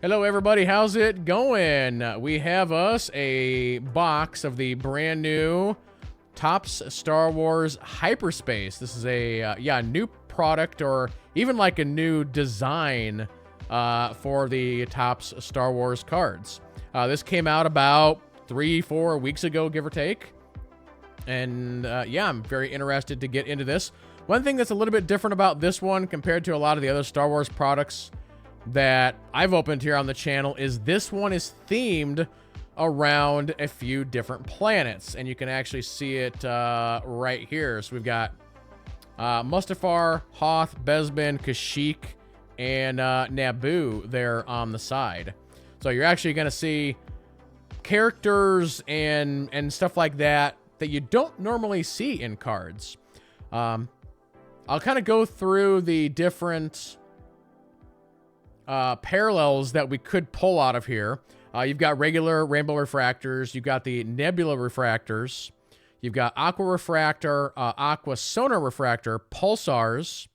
Hello everybody, how's it going? We have us a box of the brand new Topps Star Wars Hyperspace. This is a new product, or even like a new design for the Topps Star Wars cards. This came out about 3-4 weeks ago, give or take. And I'm very interested to get into this. One thing that's a little bit different about this one compared to a lot of the other Star Wars products that I've opened here on the channel is this one is themed around a few different planets, and you can actually see it right here. So we've got Mustafar, Hoth, Bespin, Kashyyyk, and Naboo there on the side. So you're actually going to see characters and stuff like that that you don't normally see in cards. I'll kind of go through the different parallels that we could pull out of here. You've got regular rainbow refractors. You've got the nebula refractors. You've got aqua refractor, aqua sonar refractor, pulsars.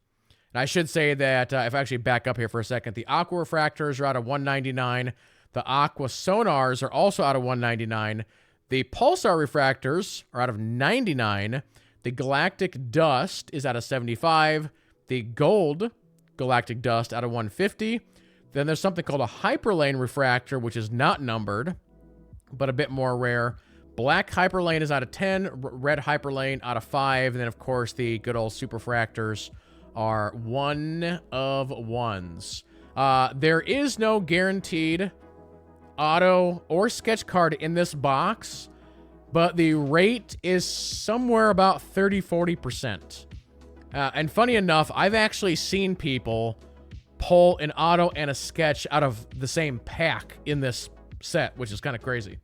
And I should say that if I actually back up here for a second, the aqua refractors are out of 199. The aqua sonars are also out of 199. The pulsar refractors are out of 99. The galactic dust is out of 75. The gold galactic dust out of 150. Then there's something called a hyperlane refractor, which is not numbered, but a bit more rare. Black hyperlane is out of 10, red hyperlane out of 5, and then, of course, the good old superfractors are 1 of 1s. There is no guaranteed auto or sketch card in this box, but the rate is somewhere about 30-40%. And funny enough, I've actually seen people pull an auto and a sketch out of the same pack in this set, which is kind of crazy.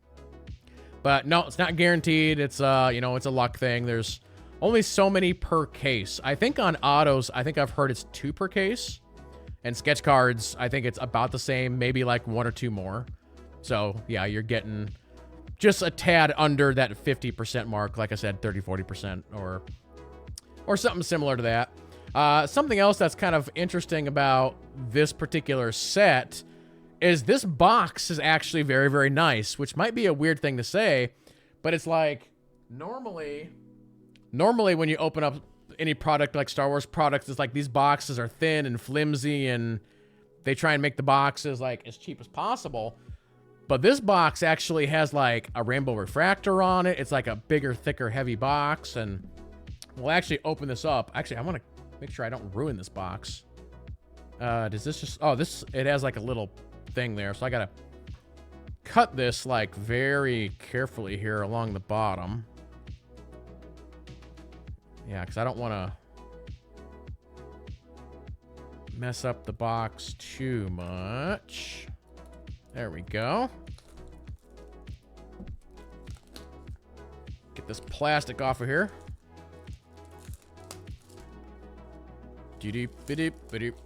But no, it's not guaranteed. It's it's a luck thing. There's only so many per case. I think on autos, I think I've heard it's 2 per case. And sketch cards, I think it's about the same, maybe like 1 or 2 more. So yeah, you're getting just a tad under that 50% mark. Like I said, 30-40% or something similar to that. Something else that's kind of interesting about this particular set is this box is actually very, very nice, which might be a weird thing to say, but it's like normally when you open up any product like Star Wars products, it's like these boxes are thin and flimsy and they try and make the boxes like as cheap as possible. But this box actually has like a rainbow refractor on it. It's like a bigger, thicker, heavy box, and we'll actually open this up. Actually, I want to make sure I don't ruin this box. Does this just... Oh, it has like a little thing there. So I gotta cut this like very carefully here along the bottom. Yeah, because I don't want to mess up the box too much. There we go. Get this plastic off of here.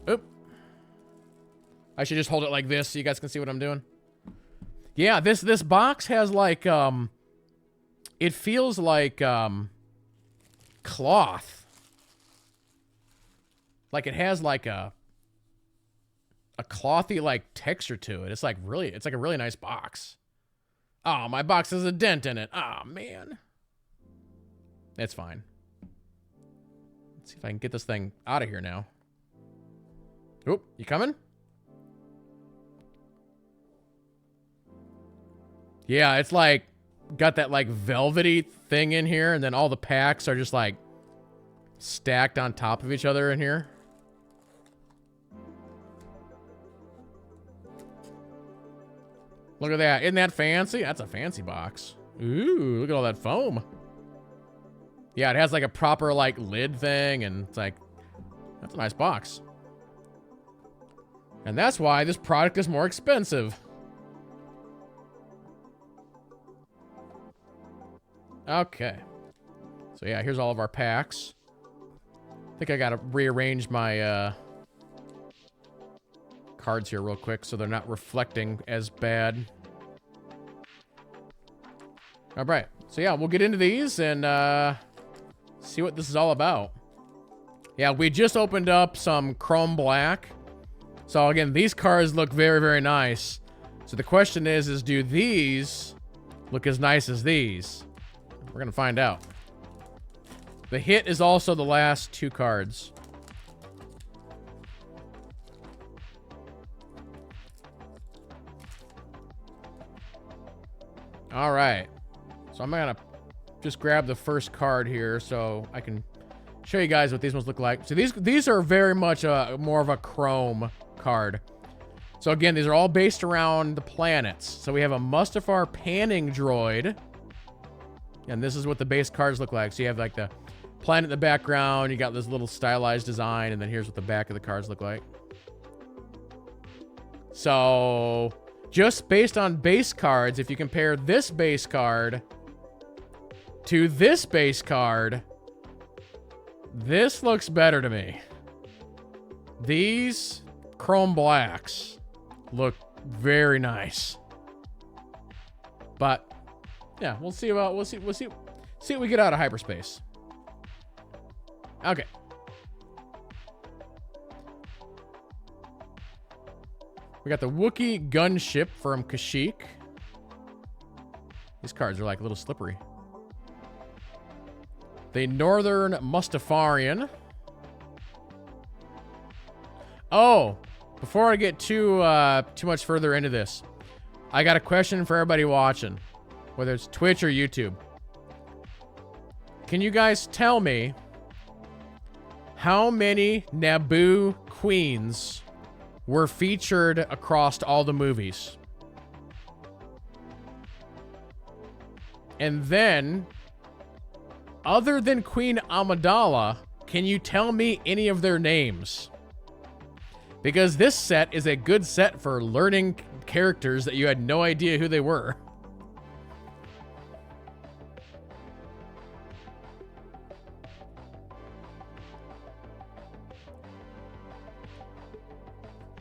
Oop. I should just hold it like this so you guys can see what I'm doing. Yeah, this box has like it feels like cloth. Like it has like a clothy like texture to it. It's like a really nice box. Oh, my box has a dent in it. Oh man. It's fine. See if I can get this thing out of here now. Oop, you coming? Yeah, it's like got that like velvety thing in here, and then all the packs are just like stacked on top of each other in here. Look at that. Isn't that fancy? That's a fancy box. Ooh, look at all that foam. Yeah, it has like a proper like lid thing, and it's like, that's a nice box. And that's why this product is more expensive. Okay. So yeah, here's all of our packs. I think I gotta rearrange my cards here real quick so they're not reflecting as bad. All right. So yeah, we'll get into these and see what this is all about. Yeah, we just opened up some chrome black. So again, these cards look very, very nice. So the question is do these look as nice as these? We're gonna find out. The hit is also the last 2 cards. All right. So I'm gonna just grab the first card here so I can show you guys what these ones look like. So these are very much more of a chrome card. So again, these are all based around the planets. So we have a Mustafar panning droid. And this is what the base cards look like. So you have like the planet in the background. You got this little stylized design. And then here's what the back of the cards look like. So just based on base cards, if you compare this base card to this base card, this looks better to me. These chrome blacks look very nice. But yeah, we'll see what we get out of hyperspace. Okay. We got the Wookiee gunship from Kashyyyk. These cards are like a little slippery. The Northern Mustafarian. Oh, before I get too much further into this, I got a question for everybody watching, whether it's Twitch or YouTube. Can you guys tell me how many Naboo queens were featured across all the movies? And then, other than Queen Amidala, can you tell me any of their names? Because this set is a good set for learning characters that you had no idea who they were.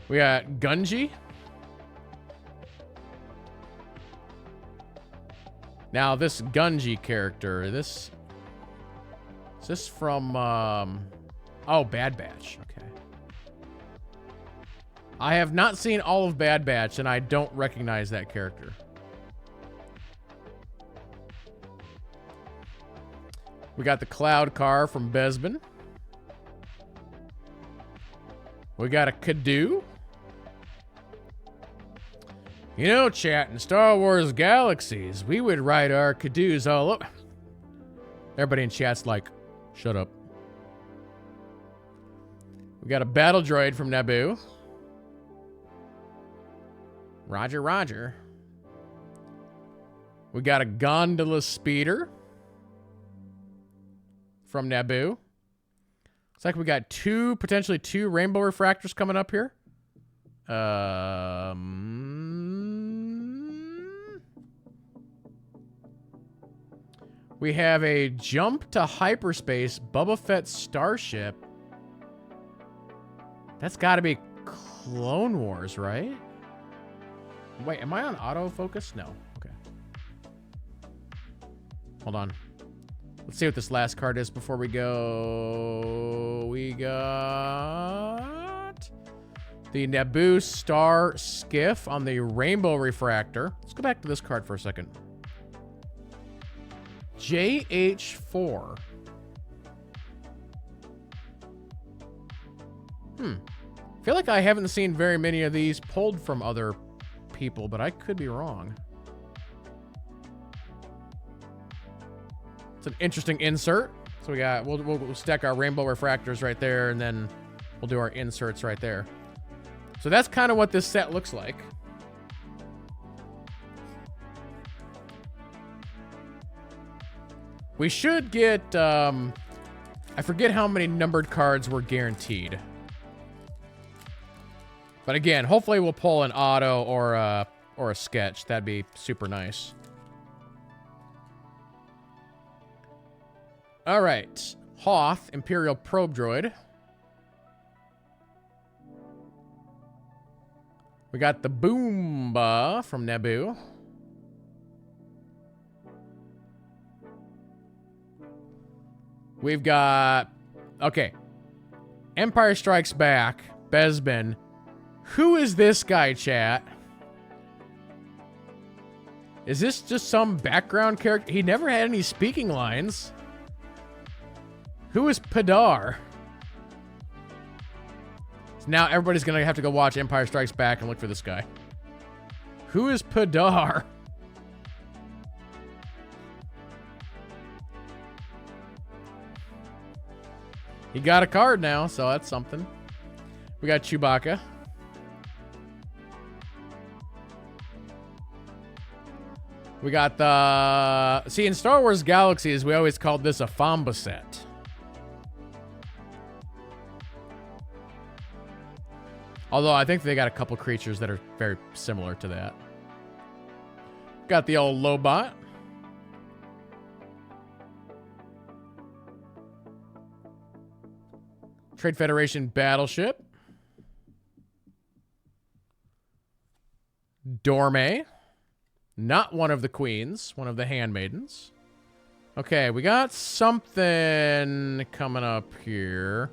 We got Gunji. Now, this Gunji character, is this from, oh, Bad Batch. Okay. I have not seen all of Bad Batch, and I don't recognize that character. We got the Cloud Car from Bespin. We got a Kadu. You know, chat, in Star Wars Galaxies, we would ride our Kadus all over. Everybody in chat's like, shut up. We got a battle droid from Naboo. Roger, roger. We got a gondola speeder from Naboo. Looks like we got potentially two rainbow refractors coming up here. We have a jump to hyperspace Boba Fett starship. That's got to be Clone Wars, right? Wait, am I on autofocus? No. Okay. Hold on. Let's see what this last card is before we go. We got the Naboo Star Skiff on the Rainbow Refractor. Let's go back to this card for a second. JH4. I feel like I haven't seen very many of these pulled from other people, but I could be wrong. It's an interesting insert. So we got, we'll stack our rainbow refractors right there, and then we'll do our inserts right there. So that's kind of what this set looks like. We should get, I forget how many numbered cards were guaranteed. But again, hopefully we'll pull an auto or a sketch. That'd be super nice. All right, Hoth, Imperial Probe Droid. We got the Boomba from Naboo. We've got, okay, Empire Strikes Back, Bespin. Who is this guy, chat? Is this just some background character? He never had any speaking lines. Who is Padar? So now everybody's going to have to go watch Empire Strikes Back and look for this guy. Who is Padar? He got a card now, so that's something. We got Chewbacca. We got the... See, in Star Wars Galaxies, we always called this a Famba set. Although, I think they got a couple creatures that are very similar to that. Got the old Lobot. Trade Federation Battleship. Dorme. Not one of the queens, one of the handmaidens. Okay, we got something coming up here.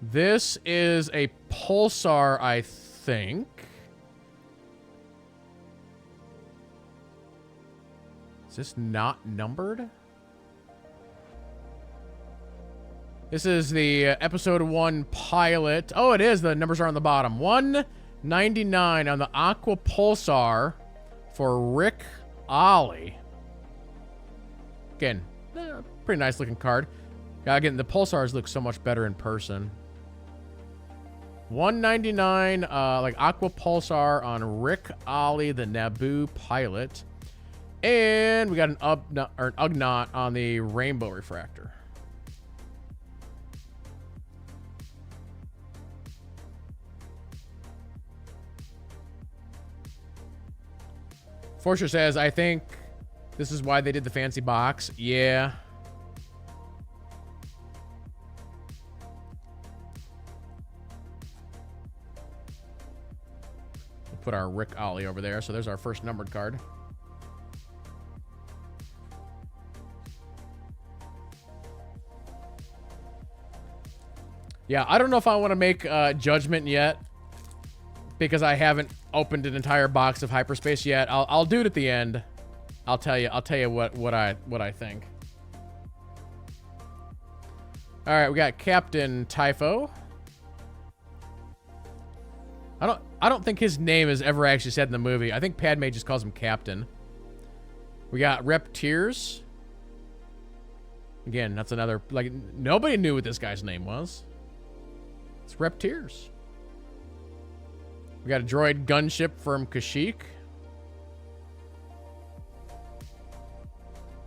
This is a pulsar, I think. Is this not numbered? This is the episode 1 pilot. Oh, it is. The numbers are on the bottom. 199 on the Aqua Pulsar for Rick Ollie. Again, pretty nice looking card. Again, the Pulsars look so much better in person. 199, like Aqua Pulsar on Rick Ollie, the Naboo pilot. And we got an Ugnaught on the Rainbow Refractor. Forsher says, I think this is why they did the fancy box. Yeah. We'll put our Rick Ollie over there. So there's our first numbered card. Yeah, I don't know if I want to make Judgment yet, because I haven't opened an entire box of Hyperspace yet. I'll do it at the end. I'll tell you what I think. All right, we got Captain Typho. I don't think his name is ever actually said in the movie. I think Padme just calls him Captain. We got Rep Tears. Again, that's another, like, nobody knew what this guy's name was. It's Rep Tears. We got a droid gunship from Kashyyyk.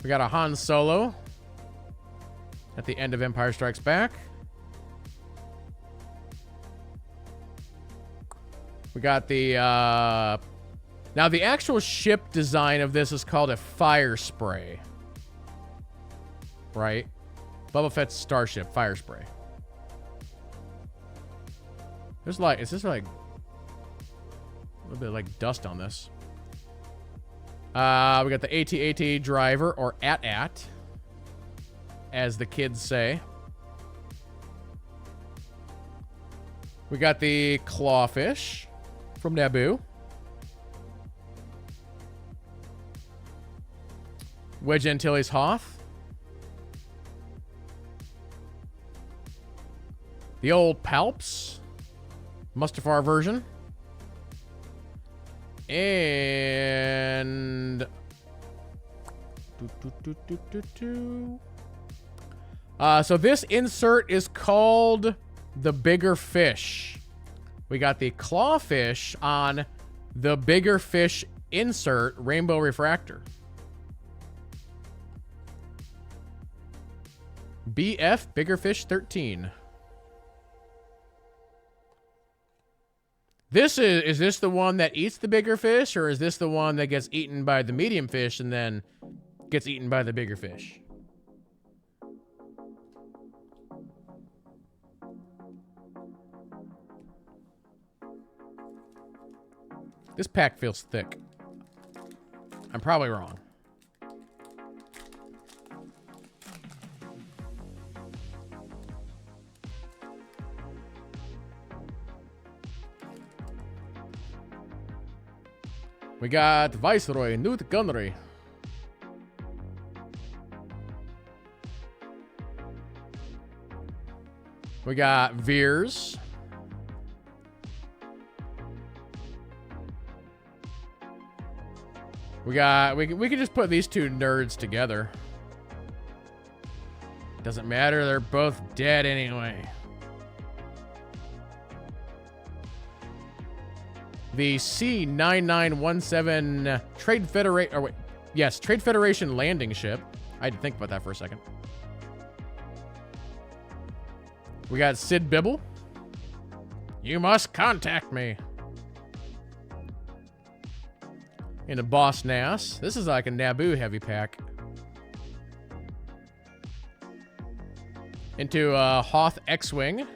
We got a Han Solo at the end of Empire Strikes Back. We got the... now, the actual ship design of this is called a Fire Spray. Right? Boba Fett's starship, Fire Spray. There's like... Is this like... A little bit of like dust on this. We got the AT-AT driver, or AT-AT, as the kids say. We got the Clawfish from Naboo. Wedge Antilles Hoth. The old Palps. Mustafar version. And... so this insert is called the Bigger Fish. We got the Clawfish on the Bigger Fish insert Rainbow Refractor. BF Bigger Fish 13. Is this the one that eats the bigger fish, or is this the one that gets eaten by the medium fish and then gets eaten by the bigger fish? This pack feels thick. I'm probably wrong. We got Viceroy, Newt Gunnery. We got Veers. We can just put these two nerds together. Doesn't matter, they're both dead anyway. The C9917 Trade Federation, or wait, yes, Trade Federation landing ship. I had to think about that for a second. We got Sid Bibble. You must contact me. Into Boss Nass. This is like a Naboo heavy pack. Into Hoth X-Wing.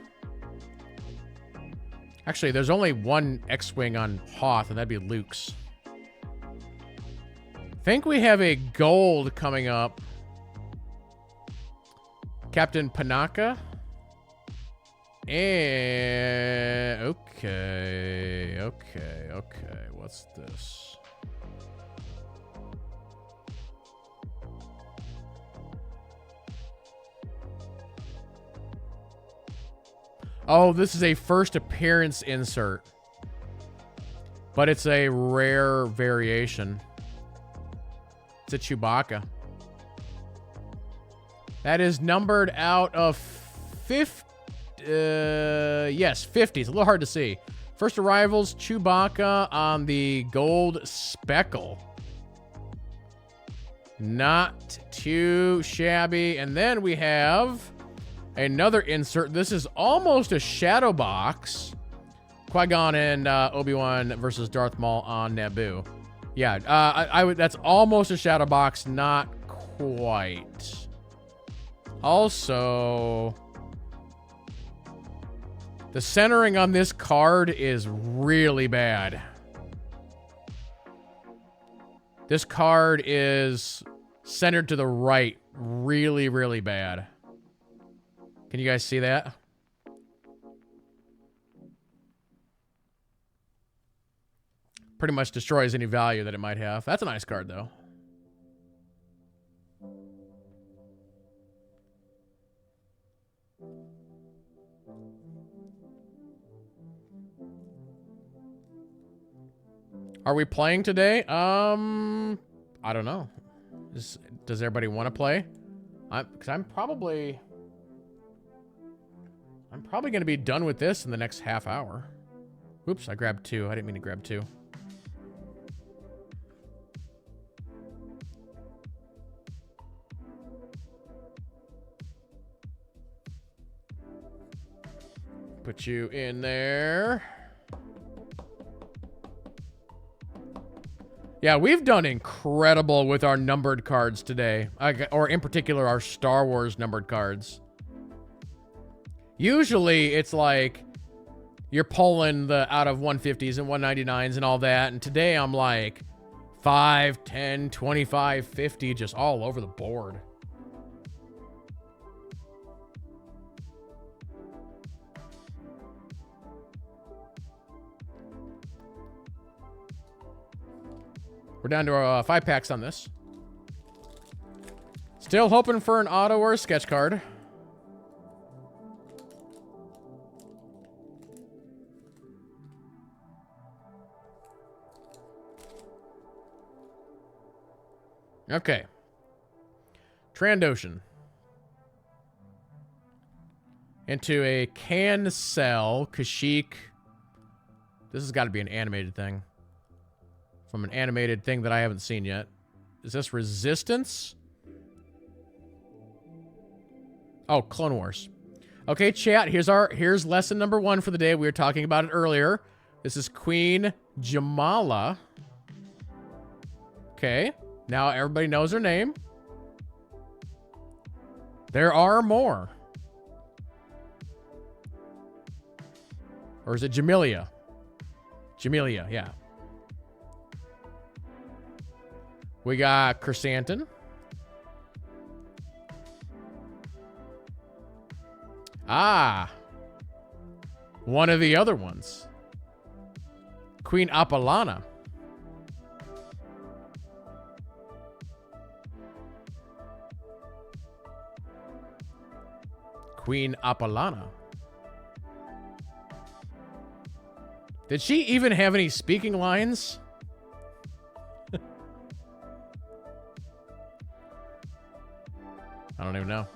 Actually, there's only one X-Wing on Hoth, and that'd be Luke's. Think we have a gold coming up. Captain Panaka. And okay. What's this? Oh, this is a first appearance insert. But it's a rare variation. It's a Chewbacca. That is numbered out of 50. Yes, 50. It's a little hard to see. First arrivals, Chewbacca on the gold speckle. Not too shabby. And then we have another insert. This is almost a shadow box. Qui-Gon and Obi-Wan versus Darth Maul on Naboo. Yeah, I would. That's almost a shadow box, not quite. Also, the centering on this card is really bad. This card is centered to the right, really, really bad. Can you guys see that? Pretty much destroys any value that it might have. That's a nice card, though. Are we playing today? I don't know. Does everybody want to play? Because I'm probably going to be done with this in the next half hour. Oops, I grabbed two. I didn't mean to grab two. Put you in there. Yeah, we've done incredible with our numbered cards today. Or in particular, our Star Wars numbered cards. Usually, it's like you're pulling the out of 150s and 199s and all that. And today, I'm like 5, 10, 25, 50, just all over the board. We're down to 5 packs on this. Still hoping for an auto or a sketch card. Okay. Trandoshan. Into a Cancel Kashyyyk. This has got to be an animated thing. From an animated thing that I haven't seen yet. Is this Resistance? Oh, Clone Wars. Okay, chat. Here's lesson number 1 for the day. We were talking about it earlier. This is Queen Jamala. Okay. Now everybody knows her name. There are more. Or is it Jamelia? Jamelia, yeah. We got Chrysanthemum. Ah. One of the other ones. Queen Apolana. Queen Apollana. Did she even have any speaking lines? I don't even know.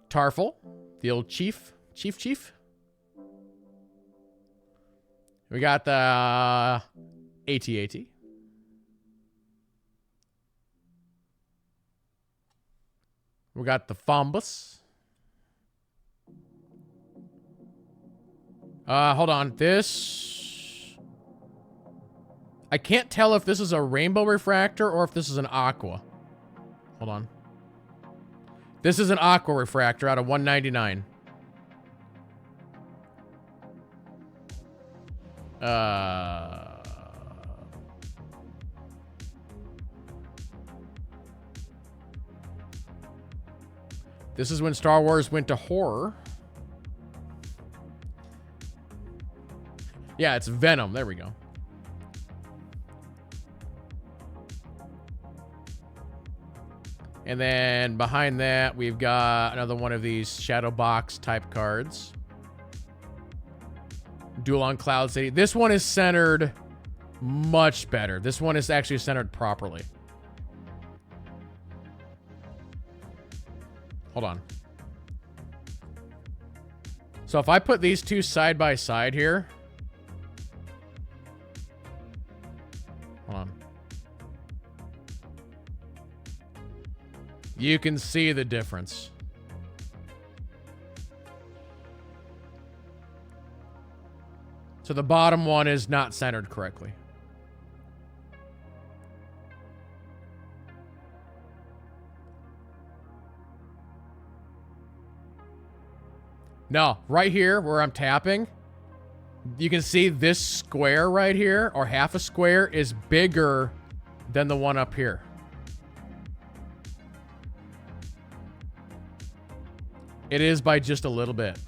Tarful, the old chief. Chief. We got the AT-AT. We got the Fombus. Hold on. This... I can't tell if this is a rainbow refractor or if this is an aqua. Hold on. This is an aqua refractor out of 199. This is when Star Wars went to horror. Yeah, it's Venom. There we go. And then behind that, we've got another one of these shadow box type cards. Duel on Cloud City. This one is centered much better. This one is actually centered properly. Hold on. So if I put these two side by side here. Hold on. You can see the difference. So the bottom one is not centered correctly. No, right here where I'm tapping, you can see this square right here, or half a square, is bigger than the one up here. It is by just a little bit.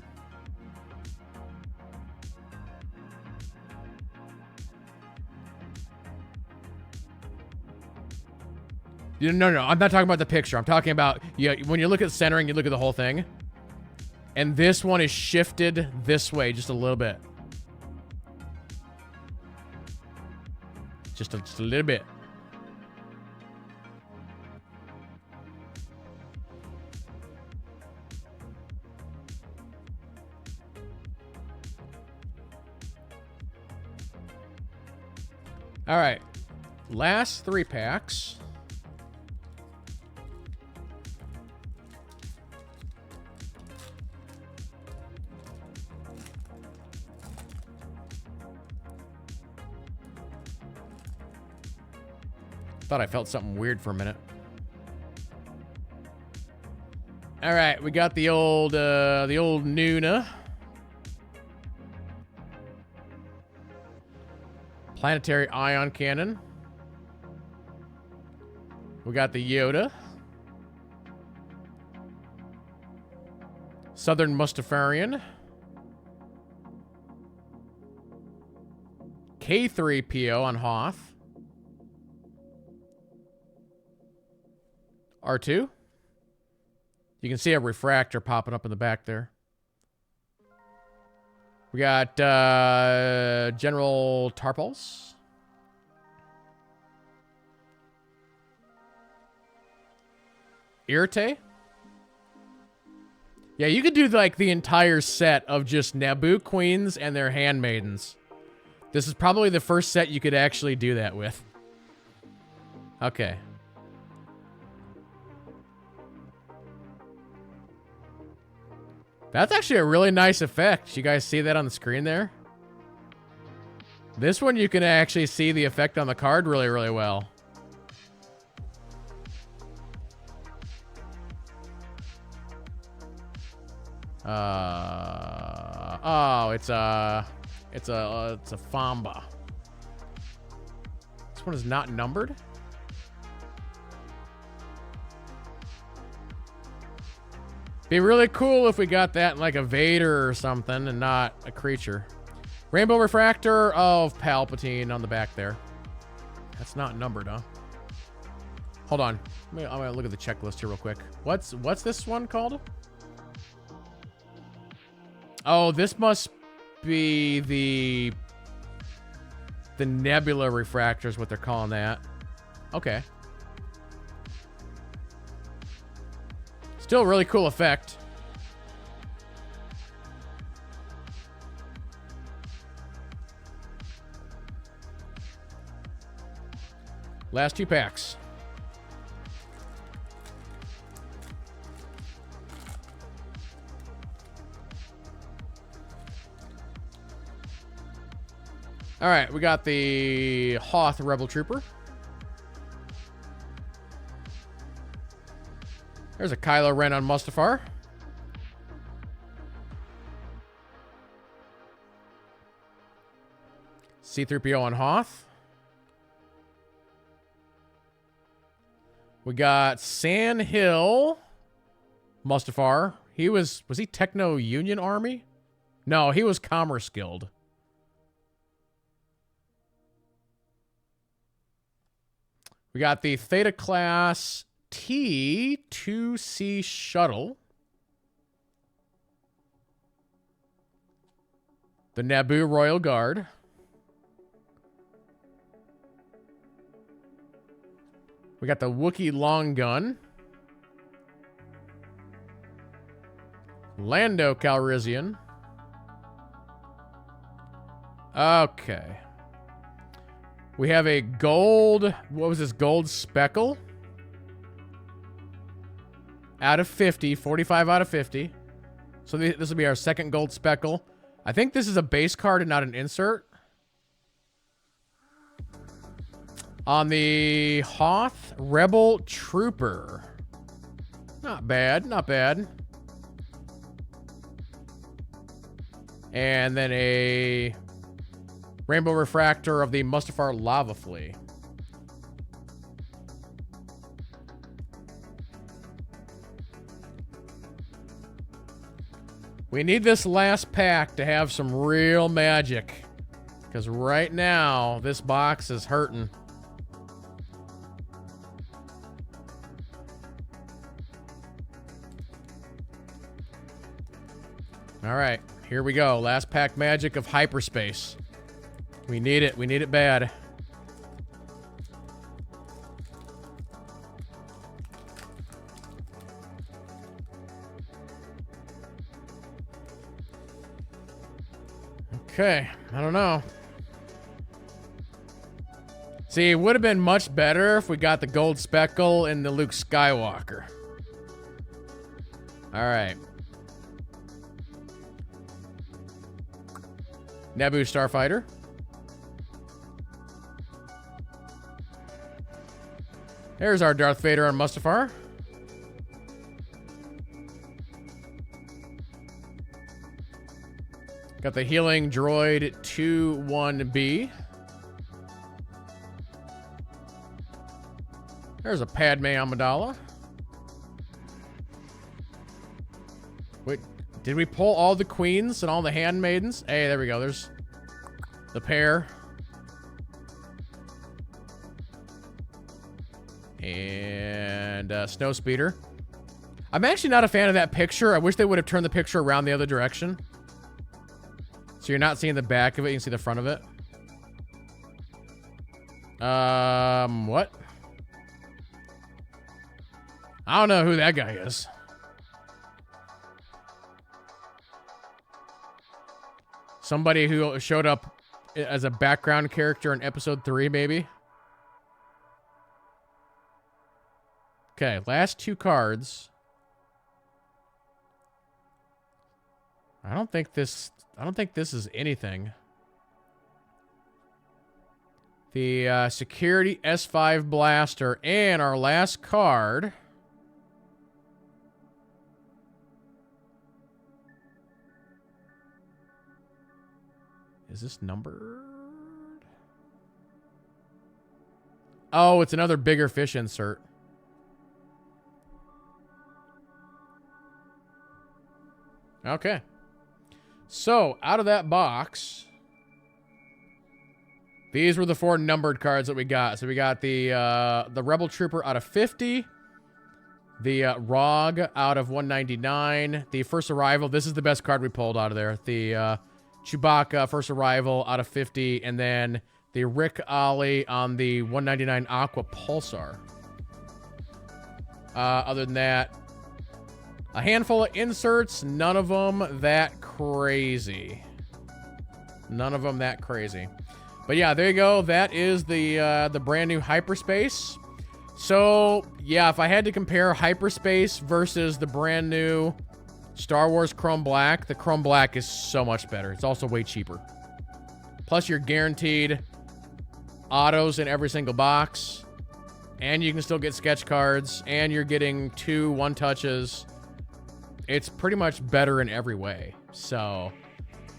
No, I'm not talking about the picture. I'm talking about, yeah, when you look at centering, you look at the whole thing. And this one is shifted this way just a little bit. Just a little bit. All right. Last 3 packs. Thought I felt something weird for a minute. All right, we got the old Nuna. Planetary Ion Cannon. We got the Yoda. Southern Mustafarian. K3PO on Hoth. R2. You can see a refractor popping up in the back there. We got General Tarpals. Irate. Yeah, you could do like the entire set of just Naboo queens and their handmaidens. This is probably the first set you could actually do that with. Okay. That's actually a really nice effect. You guys see that on the screen there? This one you can actually see the effect on the card really, really well. Oh, it's a Famba. This one is not numbered. Be really cool if we got that in like a Vader or something and not a creature. Rainbow Refractor of Palpatine on the back there. That's not numbered, huh? Hold on. I'm gonna look at the checklist here real quick. What's this one called? Oh, this must be the nebula refractor is what they're calling that. Okay. Still a really cool effect. Last 2 packs. All right, we got the Hoth Rebel Trooper. There's a Kylo Ren on Mustafar. C-3PO on Hoth. We got Sand Hill Mustafar. Was he Techno Union Army? No, he was Commerce Guild. We got the Theta Class T-2C Shuttle. The Naboo Royal Guard. We got the Wookiee Long Gun. Lando Calrissian. Okay. We have a gold, what was this, gold speckle? Out of 50, 45 out of 50. So this will be our second gold speckle. I think this is a base card and not an insert. On the Hoth Rebel Trooper. Not bad, not bad. And then a Rainbow Refractor of the Mustafar Lava Flea. We need this last pack to have some real magic. Because right now, this box is hurting. All right, here we go. Last pack magic of Hyperspace. We need it. We need it bad. Okay, I don't know. See, it would have been much better if we got the gold speckle and the Luke Skywalker. All right. Naboo Starfighter. There's our Darth Vader on Mustafar. Got the Healing Droid 2-1B. There's a Padme Amidala. Wait, did we pull all the queens and all the handmaidens? Hey, there we go. There's the pair. And Snowspeeder. I'm actually not a fan of that picture. I wish they would have turned the picture around the other direction. So you're not seeing the back of it, you can see the front of it. What? I don't know who that guy is. Somebody who showed up as a background character in episode 3, maybe. Okay, last 2 cards. I don't think this is anything. The Security S5 Blaster and our last card. Is this numbered? Oh, it's another bigger fish insert. Okay. So, out of that box, these were the 4 numbered cards that we got. So we got the Rebel Trooper out of 50, The Rog out of 199. The First Arrival. This is the best card we pulled out of there. The Chewbacca First Arrival out of 50. And then the Rick Ollie on the 199 Aqua Pulsar. Other than that, a handful of inserts. None of them that crazy. None of them that crazy. But yeah, there you go. That is the brand new Hyperspace. So, yeah, if I had to compare Hyperspace versus the brand new Star Wars Chrome Black, the Chrome Black is so much better. It's also way cheaper. Plus, you're guaranteed autos in every single box. And you can still get sketch cards. And you're getting 2 one-touches. It's pretty much better in every way. So,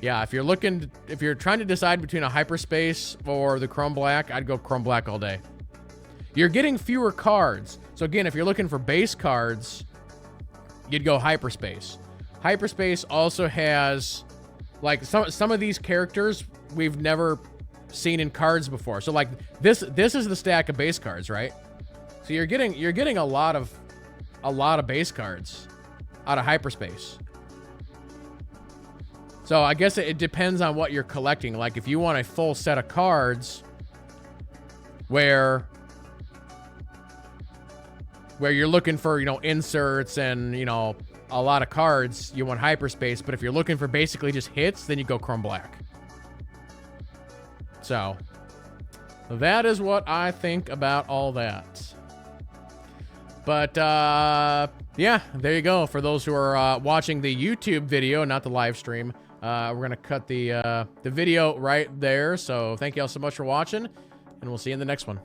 yeah, if you're trying to decide between a Hyperspace or the Chrome Black, I'd go Chrome Black all day. You're getting fewer cards. So again, if you're looking for base cards, you'd go Hyperspace. Hyperspace also has, like, some of these characters we've never seen in cards before. So like this is the stack of base cards, right? So you're getting a lot of base cards out of Hyperspace. So I guess it depends on what you're collecting. Like if you want a full set of cards where you're looking for, you know, inserts and, you know, a lot of cards, you want Hyperspace. But if you're looking for basically just hits, then you go Chrome Black. So that is what I think about all that. But yeah, there you go. For those who are watching the YouTube video, not the live stream, we're gonna cut the video right there. So thank you all so much for watching, and we'll see you in the next one.